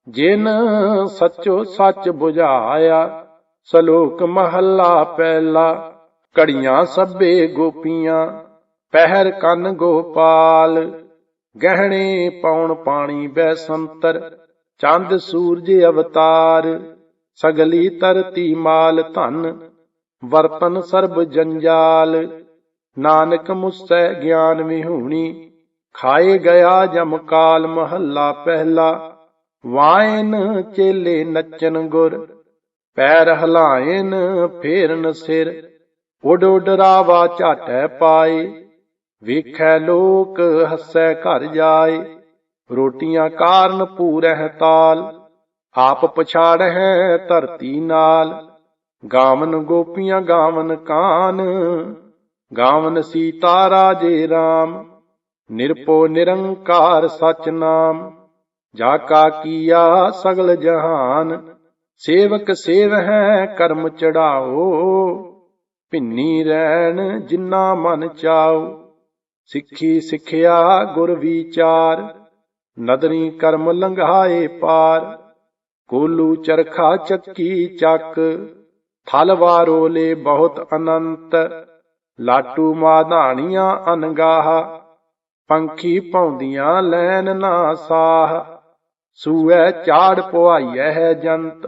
जिन सचो सच बुझाया। सलोक महला पहला। घड़ियां सब्बे गोपियां पहर कन गोपाल। गहने पौन पानी बैसंतर चंद सूरज अवतार। सगली तरती माल धन बर्तन सर्ब जंजाल। नानक मुसै ज्ञान विहूणी खाए गया जमकाल। महला पहला। वायन चेले नचन गुर पैर हलायन फेरन सिर। उड उड रावा झाटै पाए वेखै लोक हसै घर जाए। रोटियां कारण पूरह ताल आप पछाड़ै धरती नाल। गावन गोपियां गावन कान गावन सीता राजे राम। निरपो निरंकार सच नाम जाका किया सगल जहान। सेवक सेव है कर्म चढ़ाओ भिन्नी रैन जिन्ना मन चाओ। सिक्खी सिखिया गुर विचार नदरी कर्म लंघाए पार। कोलू चरखा चक्की चक थलवारोले बहुत अनंत। लाटू माधानियां अनगाह पंखी पौंदियां लैन ना साह। सूए चाड़ पुआइए है जंत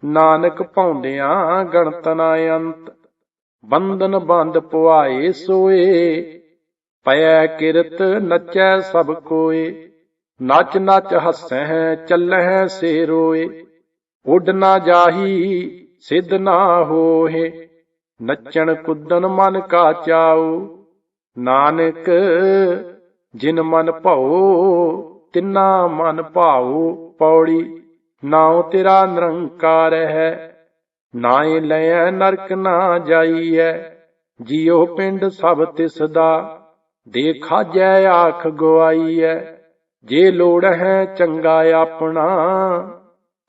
नानक पौंदियां गणत ना अंत। बंधन बंद पुआए सोए पै किरत नचै सब कोय। नच नच हसै चलह से रोए उड ना जाही सिद्ध ना होहे। नचन कुदन मन का चाऊ नानक जिन मन भाओ तिन्ना मन भाओ। पौड़ी नाउ तेरा निरंकार है नाए लय नरक ना जाइए। जियो पिंड सब तिसदा दे खाजै आख गवाइए। जे लोड़ है चंगा अपना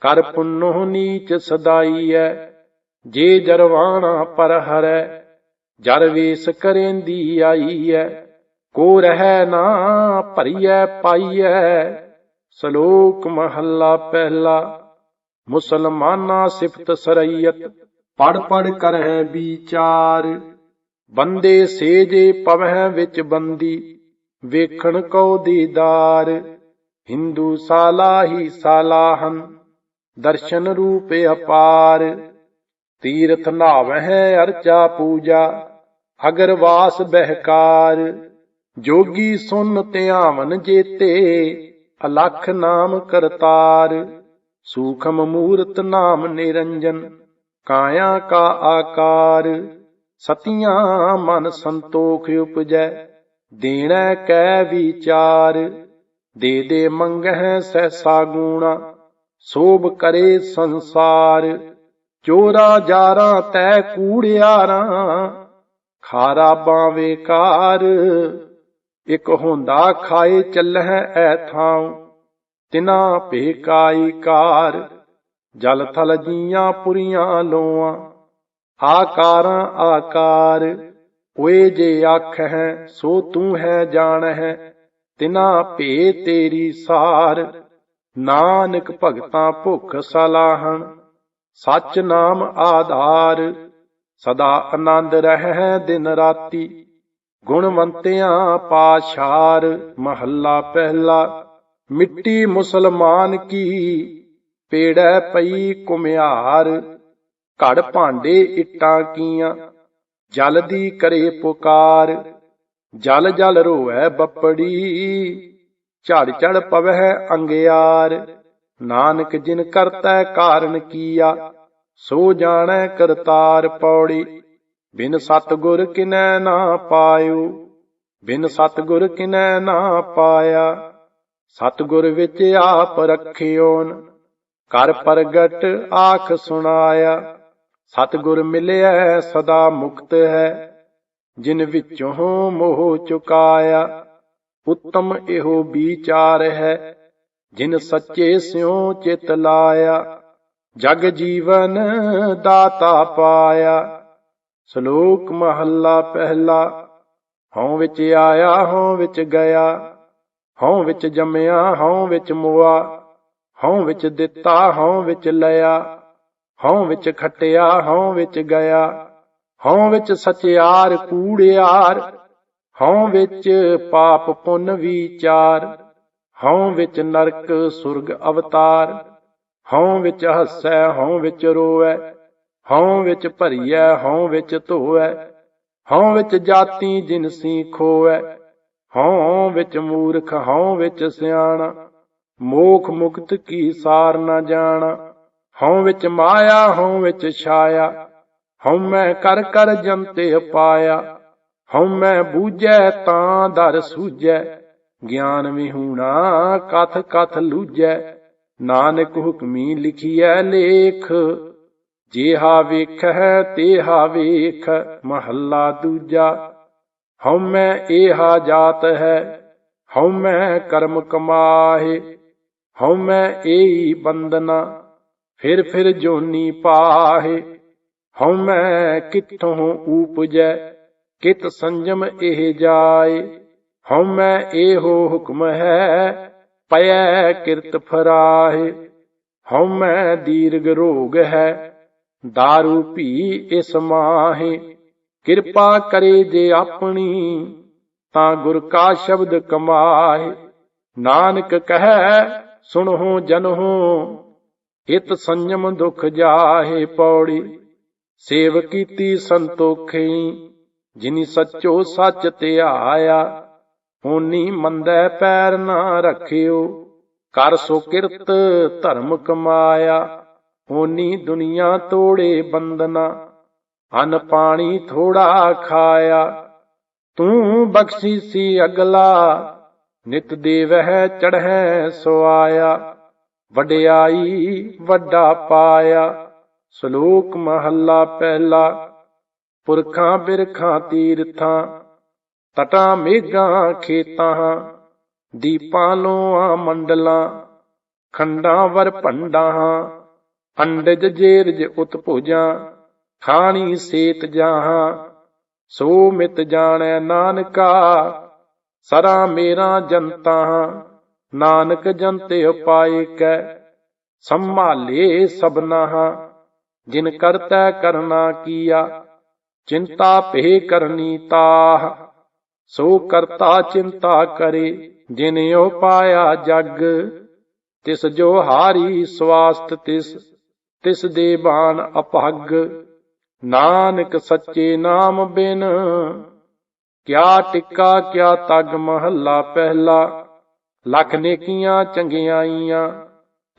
कर पुन्नो नीच सदाइए। जे जरवाना पर हरै जर वेस करेंदी आईए। को रह ना भरिए पाइए। सलोक महला पहला। मुसलमाना सिफत सरैयत पढ़ पढ़ करह विचार। बंदे सेजे पवह विच बंदी वेखण को दीदार। हिंदू सालाही सालाहन दर्शन रूप अपार। तीर्थ नावह अर्चा पूजा अगरवास बहकार। जोगी सुन ध्यावन जेते अलख नाम करतार। सूखम मूरत नाम निरंजन काया का आकार। सतियां मन संतोख उपजै देणै कै विचार। दे दे मंगह सहसा गुणा सोभ करे संसार। चोरा जारा तै कूड़ियारा खारा बावे कार। इक होंदा खाए चलह ऐ थां तिना भेकाई कार। जल थल जियां पुरियां लोआं आकारां आकार। ओए जे आख है सो तू है जान है तिना भे तेरी सार। नानक भगतां भुख सलाहन सच नाम आधार। सदा आनंद रहै दिन राती गुणवंतियां पाशार। महला पहला। मिट्टी मुसलमान की पेड़ै पई कुम्हार। घड़ भांडे इट्टां कीयां जल दी करे पुकार। जल जल रोवै बपड़ी झड़ झड़ पवै अंगियार। नानक जिन करतै कारण किया सो जानै करतार। पौड़ी बिन सतगुर किनै ना पायो बिन सतगुर किनै ना पाया। सतगुर विच आप रखियोन कर प्रगट आख सुनाया। सतगुर मिलिया सदा मुक्त है जिन विचों मोह चुकाया। उत्तम एहो विचार है जिन सच्चे स्यों चित लाया। जग जीवन दाता पाया। सलोक महला पहला। हਉ विच आया हਉ विच गया हਉ विच जम्मिया हਉ विच मुआ। ਹਉ ਵਿੱਚ ਦਿੱਤਾ ਹਉ ਵਿੱਚ ਲਿਆ, ਹਉ ਵਿੱਚ ਖਟਿਆ ਹਉ ਵਿੱਚ ਗਿਆ, ਹਉ ਵਿੱਚ ਸਚਿਆਰ ਕੂੜਿਆਰ, ਹਉ ਵਿੱਚ ਪਾਪ ਪੁੰਨ ਵਿਚਾਰ, ਹਉ ਵਿੱਚ ਨਰਕ ਸੁਰਗ ਅਵਤਾਰ, ਹਉ ਵਿੱਚ ਹੱਸੈ ਹਉ ਵਿੱਚ ਰੋਵੈ, ਹਉ ਵਿੱਚ ਭਰੀਐ ਹਉ ਵਿੱਚ ਧੋਵੈ, ਹਉ ਵਿੱਚ ਜਾਤੀ ਜਿਨਸੀ ਖੋਵੈ, ਹਉ ਵਿੱਚ ਮੂਰਖ ਹਉ ਵਿੱਚ ਸਿਆਣਾ, ਮੋਖ ਮੁਕਤ ਕੀ ਸਾਰ ਨ ਜਾਣਾ, ਹਉ ਵਿੱਚ ਮਾਇਆ ਹਉ ਵਿੱਚ ਛਾਇਆ, ਹਉਮੈ ਕਰ ਕਰ ਜੰਤੇ ਪਾਇਆ, ਹਉਮੈ ਬੂਝੈ ਤਾਂ ਦਰ ਸੂਝੈ, ਗਿਆਨ ਵਿਹੂਣਾ ਕਥ ਕਥ ਲੂਝੈ, ਨਾਨਕ ਹੁਕਮੀ ਲਿਖੀਐ ਲੇਖ, ਜੇਹਾ ਵੇਖੈ ਤੇਹਾ ਵੇਖ। ਮਹੱਲਾ ਦੂਜਾ। ਹਉਮੈ ਏਹਾ ਜਾਤ ਹੈ, ਹਉਮੈ ਕਰਮ ਕਮਾਹੇ, ਹਉਮੈ ਏਈ ਬੰਧਨਾ, ਫਿਰ ਜੋਨੀ ਪਾਹੇ, ਹਉਮੈ ਕਿੱਥੋਂ ਊਪਜੈ, ਕਿਤ ਸੰਜਮ ਇਹ ਜਾਏ, ਹਉਮੈ ਇਹੋ ਹੁਕਮ ਹੈ, ਪਇਐ ਕਿਰਤ ਫਰਾਹੇ, ਹਉਮੈ ਦੀਰਘ ਰੋਗ ਹੈ, ਦਾਰੂ ਭੀ ਇਸ ਮਾਹੇ, ਕਿਰਪਾ ਕਰੇ ਜੇ ਆਪਣੀ, ਤਾਂ ਗੁਰ ਕਾ ਸ਼ਬਦ ਕਮਾਹੇ, ਨਾਨਕ ਕਹੈ ਸੁਣਹੁ ਜਨਹੁ, ਇਤ ਸੰਜਮ ਦੁਖ ਜਾਹੇ। ਪੌੜੀ। ਸੇਵ ਕੀਤੀ ਸੰਤੋਖੀ, ਜਿਨੀ ਸੱਚੋ ਸੱਚ ਧਿਆਇਆ, ਹੋਨੀ ਮੰਦੈ ਪੈਰ ਨਾ ਰੱਖਿਓ, ਕਰ ਸੋ ਕਿਰਤ ਧਰਮ ਕਮਾਇਆ, ਹੋਨੀ ਦੁਨੀਆ ਤੋੜੇ ਬੰਦਨਾ, ਅੰਨ ਪਾਣੀ ਥੋੜਾ ਖਾਇਆ, ਤੂੰ ਬਖਸ਼ੀਸੀ ਅਗਲਾ, ਨਿਤ ਦੇਵਹਿ ਚੜ੍ਹੈ ਸੁਆਇਆ, ਵਡਿਆਈ ਵੱਡਾ ਪਾਇਆ। ਸ਼ਲੋਕ ਮਹੱਲਾ ਪਹਿਲਾ। ਪੁਰਖਾਂ ਬਿਰਖਾਂ ਤੀਰਥਾਂ, ਤਟਾਂ ਮੇਘਾਂ ਖੇਤਾਂ, ਦੀਪਾਂ ਲੋਆਂ ਮੰਡਲਾਂ, ਖੰਡਾਂ ਵਰ ਭੰਡਾਂ, ਅੰਡਜ ਜੇਰਜ ਉਤਭੁਜਾਂ, ਖਾਣੀ ਸੇਤ ਜਾਹਾਂ, ਸੋ ਮਿਤ ਜਾਣੈ ਨਾਨਕਾ, ਸਰਾ ਮੇਰਾ ਜਨਤਾ, ਨਾਨਕ ਜੰਤੇ ਉਪਾਇ ਕੈ, ਸੰਭਾਲੇ ਸਭਨਾ, ਜਿਨ ਕਰਤੈ ਕਰਨਾ ਕੀਆ, ਚਿੰਤਾ ਭੇ ਕਰਨੀ ਤਾਹ, ਸੋ ਕਰਤਾ ਚਿੰਤਾ ਕਰੇ, ਜਿਨ ਉਪਾਇਆ ਜਗ, ਤਿਸ ਜੋ ਹਾਰੀ ਸਵਾਸਤ ਤਿਸ ਦੇ ਬਾਣ ਅਭਗ, ਨਾਨਕ ਸੱਚੇ ਨਾਮ ਬਿਨ, ਕਿਆ ਟਿੱਕਾ ਕਿਆ ਤਗ। ਮਹੱਲਾ ਪਹਿਲਾ। ਲੱਖ ਨੇਕੀਆਂ ਚੰਗਿਆਈਆਂ,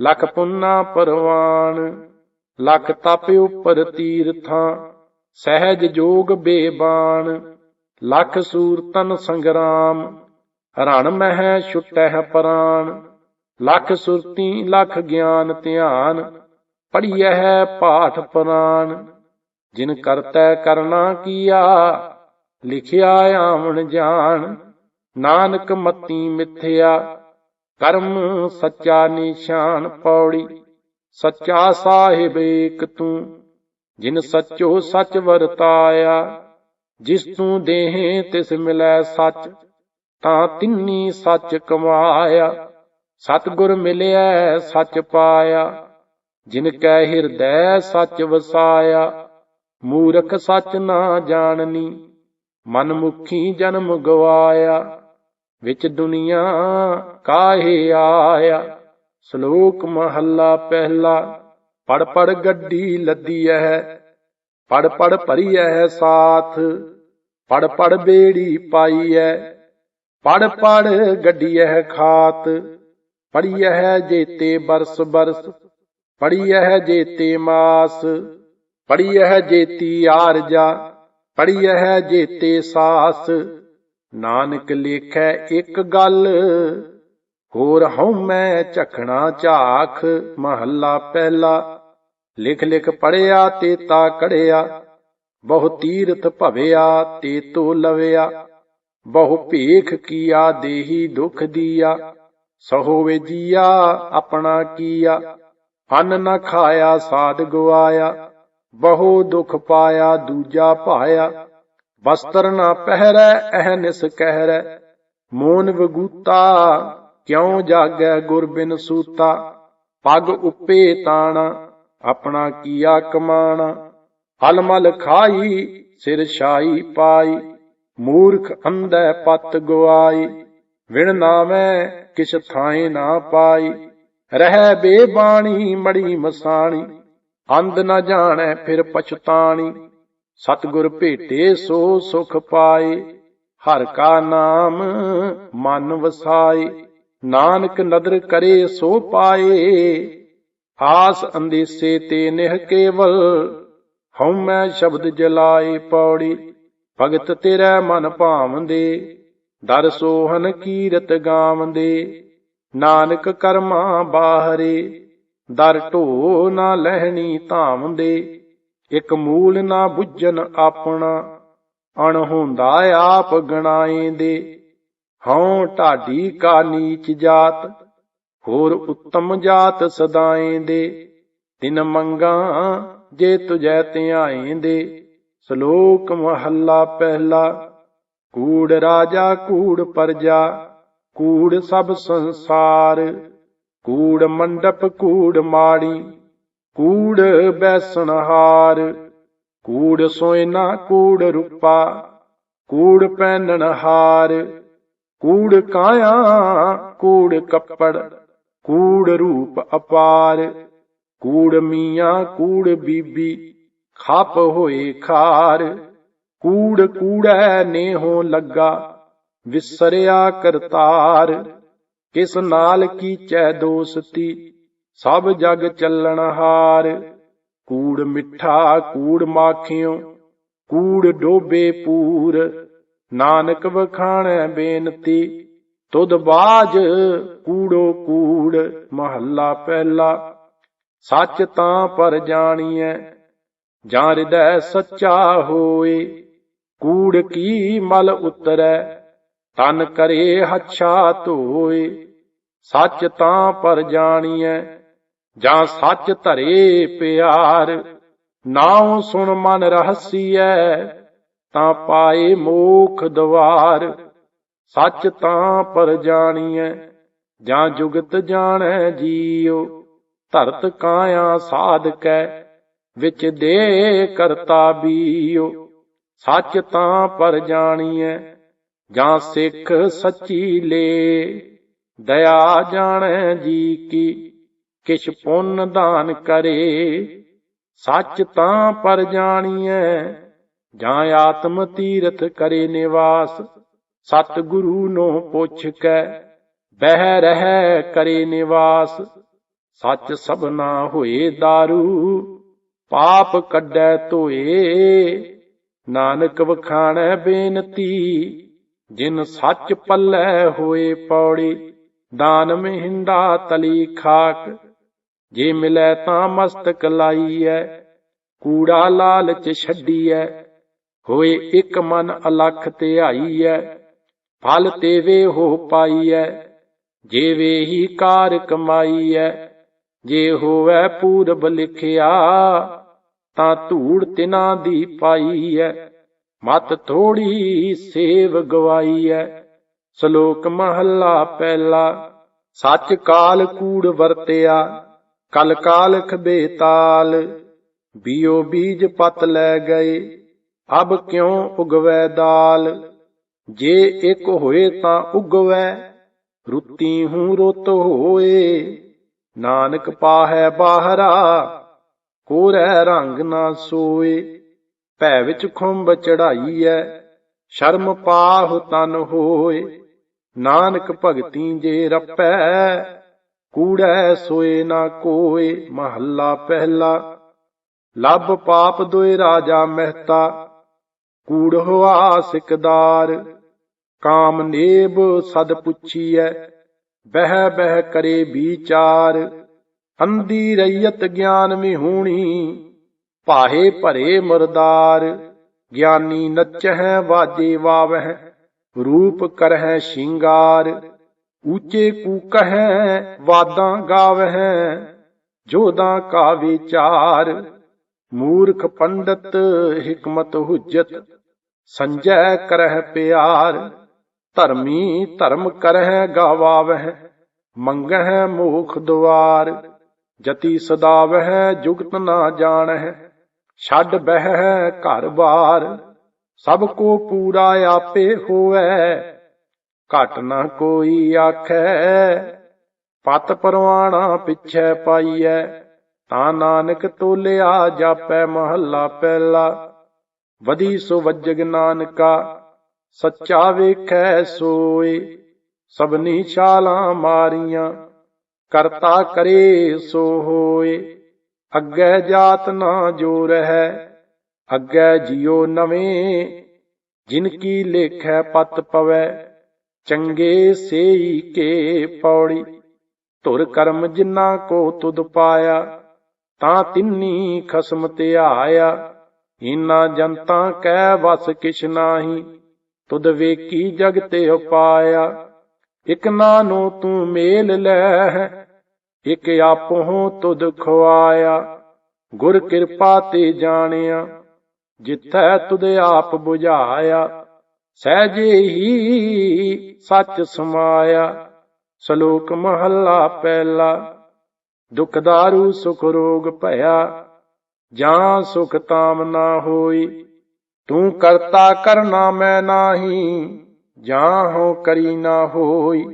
ਲੱਖ ਪੁੰਨਾ ਪਰਵਾਨ, ਲੱਖ ਤਪ ਉਪਰ ਤੀਰਥਾਂ, ਸਹਿਜ ਜੋਗ ਬੇਬਾਨ, ਲੱਖ ਸੂਰਤਨ ਸੰਗਰਾਮ, ਰਣ ਮਹਿ ਛੁਟਹਿ ਪ੍ਰਾਨ, ਲੱਖ ਸੁਰਤੀ ਲੱਖ ਗਿਆਨ ਧਿਆਨ, ਪੜ੍ਹੀਐ ਪਾਠ ਪੁਰਾਨ, ਜਿਨ ਕਰਤੈ ਕਰਨਾ ਕੀਆ, ਲਿਖਿਆ ਆਵਣ ਜਾਣ, ਨਾਨਕ ਮਤੀ ਮਿਥਿਆ, ਕਰਮ ਸੱਚਾ ਨਿਸ਼ਾਨ। ਪੌੜੀ। ਸੱਚਾ ਸਾਹਿਬ ਏਕ ਤੂੰ, ਜਿਨ ਸੱਚੋ ਸੱਚ ਵਰਤਾਇਆ, ਜਿਸ ਤੂੰ ਦੇਹੇ ਤਿਸ ਮਿਲੈ ਸੱਚ, ਤਾਂ ਤਿੰਨੀ ਸੱਚ ਕਮਾਇਆ, ਸਤਿਗੁਰ ਮਿਲਿਐ ਸੱਚ ਪਾਇਆ, ਜਿਨ ਕੈ ਹਿਰਦੈ ਸੱਚ ਵਸਾਇਆ, ਮੂਰਖ ਸੱਚ ਨਾ ਜਾਣਨੀ, ਮਨ ਮੁਖੀ ਜਨਮ ਗਵਾਇਆ, ਵਿੱਚ ਦੁਨੀਆ ਕਾਹੇ ਆਇਆ। ਸ਼ਲੋਕ ਮਹੱਲਾ ਪਹਿਲਾ। ਪੜ ਪੜ ਗੱਡੀ ਲੱਦੀਐ, ਪੜ ਪੜ ਭਰੀਐ ਸਾਥ, ਪੜ ਪੜ ਬੇੜੀ ਪਾਈਐ, ਪੜ ਪੜ ਗੱਡੀਐ ਖਾਤ, ਪੜੀਐ ਜੇਤੇ ਬਰਸ ਬਰਸ, ਪੜੀਐ ਜੇਤੇ ਮਾਸ, ਪੜੀਐ ਜੇਤੀ ਆਰਜਾ, ਪੜੀਐ ਜੇਤੇ ਸਾਸ, ਨਾਨਕ ਲੇਖੈ ਇੱਕ ਗੱਲ, ਹੋਰ ਹਉਮੈ ਝਖਣਾ ਝਾਖ। ਮਹੱਲਾ ਪਹਿਲਾ। ਲਿਖ ਲਿਖ ਪੜਿਆ ਤੇਤਾ ਕੜਿਆ, ਬਹੁ ਤੀਰਥ ਭਵਿਆ ਤੇ ਤੋ ਲਵਿਆ, ਬਹੁ ਭੇਖ ਕੀਆ ਦੇਹੀ ਦੁਖ ਦੀਆ, ਸਹੋ ਵੇ ਜੀਆ ਆਪਣਾ ਕੀਆ, ਅੰਨ ਨ ਖਾਇਆ ਸਾਧ ਗਵਾਇਆ, ਬਹੁ ਦੁਖ ਪਾਇਆ ਦੂਜਾ ਭਾਇਆ, ਵਸਤਰ ਨਾ ਪਹਿਰੈ ਅਹਨਿਸ ਕਹਿਰੈ, ਮੋਨ ਵਗੂਤਾ ਕਿਉ ਜਾਗੈ ਗੁਰ ਬਿਨ ਸੂਤਾ, ਪਗ ਉੱਪੇ ਤਾਣਾ, ਆਪਣਾ ਕੀਆ ਕਮਾਣਾ। ਅਲਮਲ ਖਾਈ, ਸਿਰ ਛਾਈ ਪਾਈ, ਮੂਰਖ ਅੰਧੈ ਪਤ ਗਵਾਈ। ਵਿਣ ਨਾਵੈ ਕਿਛ ਥਾਏ ਨਾ ਪਾਈ, ਰਹਿ ਬੇਬਾਣੀ ਮੜੀ ਮਸਾਣੀ। ਅੰਧ ਨ ਜਾਣੈ ਫਿਰ ਪਛਤਾਣੀ, ਸਤਿਗੁਰ ਭੇਟੇ ਸੋ ਸੁਖ ਪਾਏ। ਹਰਿ ਕਾ ਨਾਮ ਮਨ ਵਸਾਏ, ਨਾਨਕ ਨਦਰ ਕਰੇ ਸੋ ਪਾਏ। ਆਸ ਅੰਦੇਸੇ ਤੇ ਨਿਹ ਕੇਵਲ, ਹਉਮੈ ਸ਼ਬਦ ਜਲਾਏ। ਪੌੜੀ ਭਗਤ ਤੇਰੇ ਮਨ ਭਾਵੰਦੇ, ਦਰ ਸੋਹਨ ਕੀਰਤ ਗਾਵੰਦੇ। ਨਾਨਕ ਕਰਮਾਂ ਬਾਹਰੇ, ਦਰ ਢੋ ਨਾ ਲਹਿਣੀ ਧਾਵੰਦੇ। ਇਕ ਮੂਲ ਨਾ ਬੁੱਝਣ ਆਪਣਾ, ਅਣਹੋਂਦਾ ਆਪ ਗਣਾਏਂਦੇ। ਹਉ ਢਾਡੀ ਕਾ ਨੀਚ ਜਾਤ, ਹੋਰ ਉੱਤਮ ਜਾਤ ਸਦਾਏਂਦੇ। ਤਿਨ ਮੰਗਾ ਜੇ ਤੁਝੈ ਧਿਆਏਂਦੇ। ਸ਼ਲੋਕ ਮਹੱਲਾ ਪਹਿਲਾ। ਕੂੜ ਰਾਜਾ ਕੂੜ ਪਰਜਾ, ਕੂੜ ਸਭ ਸੰਸਾਰ। ਕੂੜ ਮੰਡਪ ਕੂੜ ਮਾੜੀ, ਕੂੜ ਬੈਸਣਹਾਰ। ਕੂੜ ਸੋਇਨਾ ਕੂੜ ਰੂਪਾ, ਕੂੜ ਪਹਿਨਣਹਾਰ। ਕੂੜ ਕਾਇਆ ਕੂੜ ਕੱਪੜ, ਕੂੜ ਰੂਪ ਅਪਾਰ। ਕੂੜ ਮੀਆਂ ਕੂੜ ਬੀਬੀ, ਖਪ ਹੋਏ ਖਾਰ। ਕੂੜ ਕੂੜੈ ਨੇਹੋਂ ਲੱਗਾ, ਵਿਸਰਿਆ ਕਰਤਾਰ। ਕਿਸ ਨਾਲ ਕੀਚੈ ਦੋਸਤੀ, ਸਭ ਜਗ ਚੱਲਣਹਾਰ। ਕੂੜ ਮਿੱਠਾ ਕੂੜ ਮਾਖਿਓ, ਕੂੜ ਡੋਬੇ ਪੂਰ। ਨਾਨਕ ਵਖਾਣੈ ਬੇਨਤੀ, ਤੁਧ ਬਾਝ ਕੂੜੋ ਕੂੜ। ਮਹੱਲਾ ਪਹਿਲਾ। ਸੱਚ ਤਾਂ ਪਰ ਜਾਣੀਐ, ਜਾਂ ਹਿਰਦੈ ਸੱਚਾ ਹੋਏ। ਕੂੜ ਕੀ ਮਲ ਉਤਰੈ, ਤਨ ਕਰੇ ਹੱਛਾ ਧੋਏ। ਸੱਚ ਤਾਂ ਪਰ ਜਾਣੀਐ, ਜਾਂ ਸੱਚ ਧਰੇ ਪਿਆਰ। ਨਾਉ ਸੁਣ ਮਨ ਰਹਸੀਐ, ਤਾਂ ਪਾਏ ਮੋਖ ਦਵਾਰ। ਸੱਚ ਤਾਂ ਪਰ ਜਾਣੀਐ, ਜਾਂ ਜੁਗਤ ਜਾਣੈ ਜੀਉ। ਧਰਤ ਕਾਇਆ ਸਾਧਕੈ, ਵਿੱਚ ਦੇ ਕਰਤਾ ਬੀਉ। ਸੱਚ ਤਾਂ ਪਰ ਜਾਣੀਐ, ਜਾਂ ਸਿੱਖ ਸੱਚੀ ਲੇ। ਦਇਆ ਜਾਣੈ ਜੀ ਕੀ, ਕਿਛ ਪੁੰਨ ਦਾਨ ਕਰੇ। ਸੱਚ ਤਾਂ ਪਰ ਜਾਣੀਐ, ਜਾਂ ਆਤਮ ਤੀਰਥ ਕਰੇ ਨਿਵਾਸ। ਸਤ ਗੁਰੂ ਨੂੰ ਪੁੱਛ ਕੇ, ਬਹਿ ਰਹਿ ਕਰੇ ਨਿਵਾਸ। ਸੱਚ ਸਭਨਾ ਹੋਏ ਦਾਰੂ, ਪਾਪ ਕੱਢੈ ਧੋਏ। ਨਾਨਕ ਵਖਾਣੈ ਬੇਨਤੀ, ਜਿਨ ਸੱਚ ਪੱਲੇ ਹੋਏ। ਪੌੜੀ ਦਾਨ ਮਹਿੰਦਾ ਤਲੀ ਖਾਕ, ਜੇ ਮਿਲੈ ਤਾਂ ਮਸਤਕ ਲਾਈਐ। ਕੂੜਾ ਲਾਲਚ ਛੱਡੀਐ, ਹੋਏ ਇੱਕ ਮਨ ਅਲਖ ਧਿਆਈਐ। ਫਲ ਤੇਵੇ ਹੋ ਪਾਈਐ, ਜੇ ਵੇਹੀ ਕਾਰ ਕਮਾਈਐ। ਜੇ ਹੋਵੈ ਪੂਰਬ ਲਿਖਿਆ, ਤਾਂ ਧੂੜ ਤਿਨਾਂ ਦੀ ਪਾਈਐ। ਮਤ ਥੋੜੀ ਸੇਵ ਗਵਾਈਐ। ਸ਼ਲੋਕ ਮਹੱਲਾ ਪਹਿਲਾ। ਸੱਚ ਕਾਲ ਕੂੜ ਵਰਤਿਆ, ਕਲ ਕਾਲਖ ਬੇਤਾਲ। ਬੀਓ ਬੀਜ ਪਤ ਲੈ ਗਏ, ਅਬ ਕਿਉ ਉਗਵੈ ਦਾਲ। ਜੇ ਇੱਕ ਹੋਏ ਤਾਂ ਉਗਵੈ, ਰੁੱਤੀ ਹੂੰ ਰੁੱਤ ਹੋਏ। ਨਾਨਕ ਪਾਹੈ ਬਾਹਰਾ, ਕੋਰੈ ਰੰਗ ਨਾ ਸੋਏ। ਭੈ ਵਿੱਚ ਖੁੰਭ ਚੜਾਈਐ, ਸ਼ਰਮ ਪਾਹੁ ਤਨ ਹੋਏ। ਨਾਨਕ ਭਗਤੀ ਜੇ ਰੱਪੈ, ਕੂੜੈ ਸੋਏ ਨਾ ਕੋਏ। ਮਹੱਲਾ ਪਹਿਲਾ। ਲੱਭ ਪਾਪ ਦੋਇ ਰਾਜਾ ਮਹਿਤਾ, ਕੂੜ ਹੋਆ ਸਿਕਦਾਰ। ਕਾਮ ਨੇਬ ਸਦ ਪੁੱਛੀਐ, ਬਹਿ ਬਹਿ ਕਰੇ ਵਿਚਾਰ। ਅੰਧੀ ਰਈਅਤ ਗਿਆਨ ਵਿਹੂਣੀ, ਭਾਹੇ ਭਰੇ ਮੁਰਦਾਰ। ਗਿਆਨੀ ਨੱਚਹਿ ਵਾਜੇ ਵਾਵਹਿ, ਰੂਪ ਕਰਹਿ ਸ਼ਿੰਗਾਰ। ਉੱਚੇ ਕੂਕਹਿ ਵਾਦਾਂ ਗਾਵਹਿ, ਜੋਧਾਂ ਕਾ ਵਿਚਾਰ। ਮੂਰਖ ਪੰਡਤ ਹਿਕਮਤ ਹੁਜਤ, ਸੰਜੈ ਕਰਹਿ ਪਿਆਰ। ਧਰਮੀ ਧਰਮ ਕਰਹਿ ਗਾਵਾਵਹਿ, ਮੰਗਹਿ ਮੋਖ ਦੁਆਰ। ਜਤੀ ਸਦਾ ਵਹਿ ਜੁਗਤ ਨਾ ਜਾਣਹਿ, ਛੱਡ ਬਹਿ ਘਰ ਬਾਰ, ਸਭ ਕੋ ਪੂਰਾ ਆਪੇ ਹੋਵੈ, ਘਟ ਨਾ ਕੋਈ ਆਖੈ। ਪਤ ਪਰਵਾਣਾ ਪਿਛੈ ਪਾਈਐ, ਤਾਂ ਨਾਨਕ ਤੋਲਿਆ ਜਾਪੈ ਮਹੱਲਾ ਪਹਿਲਾ। ਵਧੀ ਸੋ ਵੱਜਗ ਨਾਨਕਾ, ਸੱਚਾ ਵੇਖੈ ਸੋਏ, ਸਭਨੀ ਛਾਲਾਂ ਮਾਰੀਆਂ, ਕਰਤਾ ਕਰੇ ਸੋ ਹੋਏ। ਅੱਗੇ ਜਾਤ ਨਾ ਜੋ ਰਹੈ, ਅੱਗੇ ਜਿਉ ਨਵੇਂ, ਜਿਨ ਕੀ ਲੇਖੈ ਪਤ ਪਵੈ, ਚੰਗੇ ਸੇਈ ਕੇ ਪੌੜੀ। ਧੁਰ ਕਰਮ ਜਿਨ੍ਹਾਂ ਕੋ ਤੁਧ ਪਾਇਆ, ਤਾਂ ਤਿੰਨੀ ਖਸਮ ਧਿਆਇਆ। ਇਨਾ ਜਨਤਾ ਕੈ ਵਸ ਕਿਛ ਨਾਹੀ, ਤੁਧ ਵੇਖੀ ਜਗ ਤੇ ਉਪਾਇਆ। ਇਕ ਨਾਨੋ ਤੂੰ ਮੇਲ ਲੈ, ਇਕ ਆਪਹੁ ਤੁਧ ਖੁਆਇਆ। ਗੁਰ ਕਿਰਪਾ ਤੇ ਜਾਣਿਆ, ਜਿਥੈ ਤੁਧ ਆਪ ਬੁਝਾਇਆ। ਸਹਿਜੇ ਹੀ ਸੱਚ ਸਮਾਇਆ। ਸ਼ਲੋਕ ਮਹੱਲਾ ਪਹਿਲਾ। ਦੁਖ ਦਾਰੂ ਸੁਖ ਰੋਗ ਭਇਆ, ਜਾਂ ਸੁਖ ਤਾਮ ਨਾ ਹੋਈ। ਤੂੰ ਕਰਤਾ ਕਰਨਾ ਮੈਂ ਨਾਹੀ, ਜਾਂ ਹੋ ਕਰੀ ਨਾ ਹੋਈ।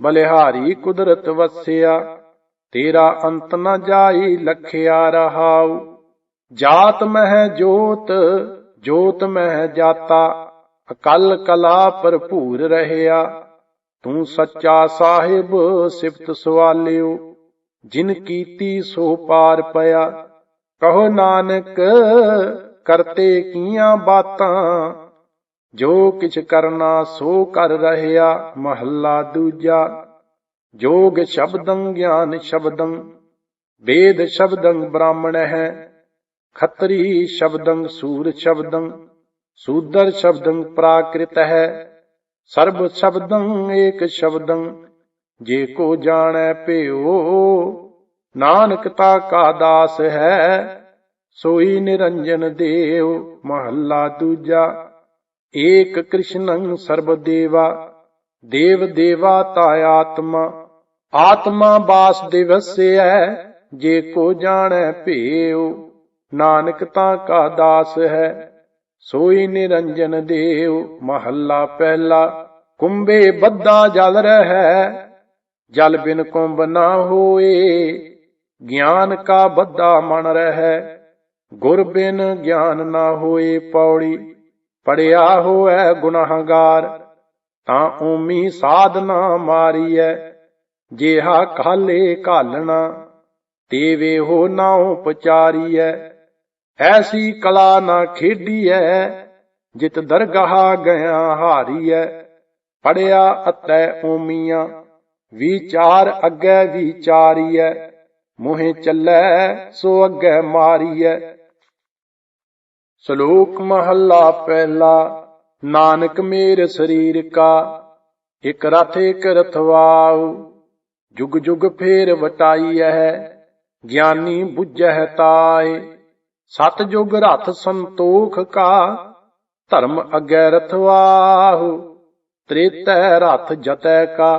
ਬਲਿਹਾਰੀ ਕੁਦਰਤ ਵਸਿਆ, ਤੇਰਾ ਅੰਤ ਨ ਜਾਈ ਲਖਿਆ ਰਹਾਉ। ਜਾਤ ਮਹਿ ਜੋਤ, ਜੋਤ ਮਹਿ ਜਾਤਾ, ਅਕਲ ਕਲਾ ਭਰਪੂਰ ਰਹਿਆ। ਤੂੰ ਸੱਚਾ ਸਾਹਿਬ ਸਿਫਤ ਸਵਾਲਿਓ, ਜਿਨ ਕੀਤੀ ਸੋ ਪਾਰ ਪਿਆ। ਕਹੋ ਨਾਨਕ ਕਰਤੇ ਕੀਆਂ ਬਾਤਾਂ, ਜੋ ਕਿਛ ਕਰਨਾ ਸੋ ਕਰ ਰਹਿਆ। ਮਹੱਲਾ ਦੂਜਾ। ਜੋਗ ਸ਼ਬਦੰ ਗਿਆਨ ਸ਼ਬਦੰ, ਵੇਦ ਸ਼ਬਦੰ ਬ੍ਰਾਹਮਣ ਹੈ। ਖੱਤਰੀ ਸ਼ਬਦੰ ਸੂਰ ਸ਼ਬਦੰ, ਸੂਦਰ ਸ਼ਬਦੰ ਪ੍ਰਾਕ੍ਰਿਤ ਹੈ। ਸਰਬ ਸ਼ਬਦੰ ਏਕ ਸ਼ਬਦੰ, ਜੇ ਕੋ ਜਾਣੈ ਭਿਓ। ਨਾਨਕ ਤਾ ਕਾ ਦਾਸ ਹੈ, ਸੋਈ ਨਿਰੰਜਨ ਦੇਵ। ਮਹੱਲਾ ਦੂਜਾ। ਏਕ ਕ੍ਰਿਸ਼ਨੰ ਸਰਬ ਦੇਵਾ, ਦੇਵ ਦੇਵਾ ਤਾ ਆਤਮਾ। ਆਤਮਾ ਬਾਸ ਦਿਵਸੈ, ਜੇ ਕੋ ਜਾਣੈ ਭਿਓ। ਨਾਨਕ ਤਾ ਕਾ ਦਾਸ ਹੈ, ਸੋਈ ਨਿਰੰਜਨ ਦੇਵ। ਮਹੱਲਾ ਪਹਿਲਾ। ਕੁੰਭੇ ਬੱਧਾ ਜਲ ਰਹੈ, ਜਲ ਬਿਨ ਕੁੰਭ ਨਾ ਹੋਏ। ਗਿਆਨ ਕਾ ਬੱਧਾ ਮਨ ਰਹੈ, ਗੁਰ ਬਿਨ ਗਿਆਨ ਨਾ ਹੋਏ। ਪੌੜੀ। ਪੜਿਆ ਹੋਇ ਗੁਨਾਹਗਾਰ, ਤਾਂ ਓਮੀ ਸਾਧ ਨਾ ਮਾਰੀਐ। ਜਿਹਾ ਕਾਲੇ ਘਾਲਣਾ, ਤੇਵੇ ਹੋ ਨਾਉ ਪਚਾਰੀਐ। ਐਸੀ ਕਲਾ ਨਾ ਖੇਡੀਐ, ਜਿਤ ਦਰਗਾਹ ਗਿਆ ਹਾਰੀਐ। ਪੜਿਆ ਅਤੈ ਓਮੀਆਂ, ਵਿਚਾਰ ਅੱਗੇ ਵਿਚਾਰੀਐ। ਮੋਹਿ ਚੱਲੈ ਸੋ ਅੱਗੇ ਮਾਰੀਐ। ਸ਼ਲੋਕ ਮਹੱਲਾ ਪਹਿਲਾ। ਨਾਨਕ ਮੇਰ ਸਰੀਰ ਕਾ, ਇਕ ਰਥ ਇਕ ਰਥਵਾਉ। ਜੁਗ ਜੁਗ ਫੇਰ ਵਟਾਈਐ, ਗਿਆਨੀ ਬੁੱਝਹਿ ਤਾਏ। ਸਤ ਜੁਗ ਰਥ ਸੰਤੋਖ ਕਾ, ਧਰਮ ਅੱਗੇ ਰਥਵਾਹੁ। ਤ੍ਰੇਤੈ ਰਥ ਜਤੈ ਕਾ,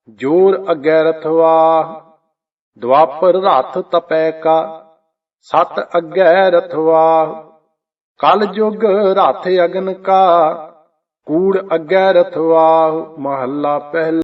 ਜੋਰ ਅੱਗੇ ਰਥਵਾਹੁ। ਦੁਆਪਰ ਰਥ ਤਪੈ ਕਾ, ਸਤ ਅੱਗੇ ਰਥਵਾਹੁ। ਕਲ ਜੁਗ ਰਥ ਅਗਨ ਕਾ, ਕੂੜ ਅੱਗੇ ਰਥਵਾਹੁ। ਮਹੱਲਾ ਪਹਿਲਾ।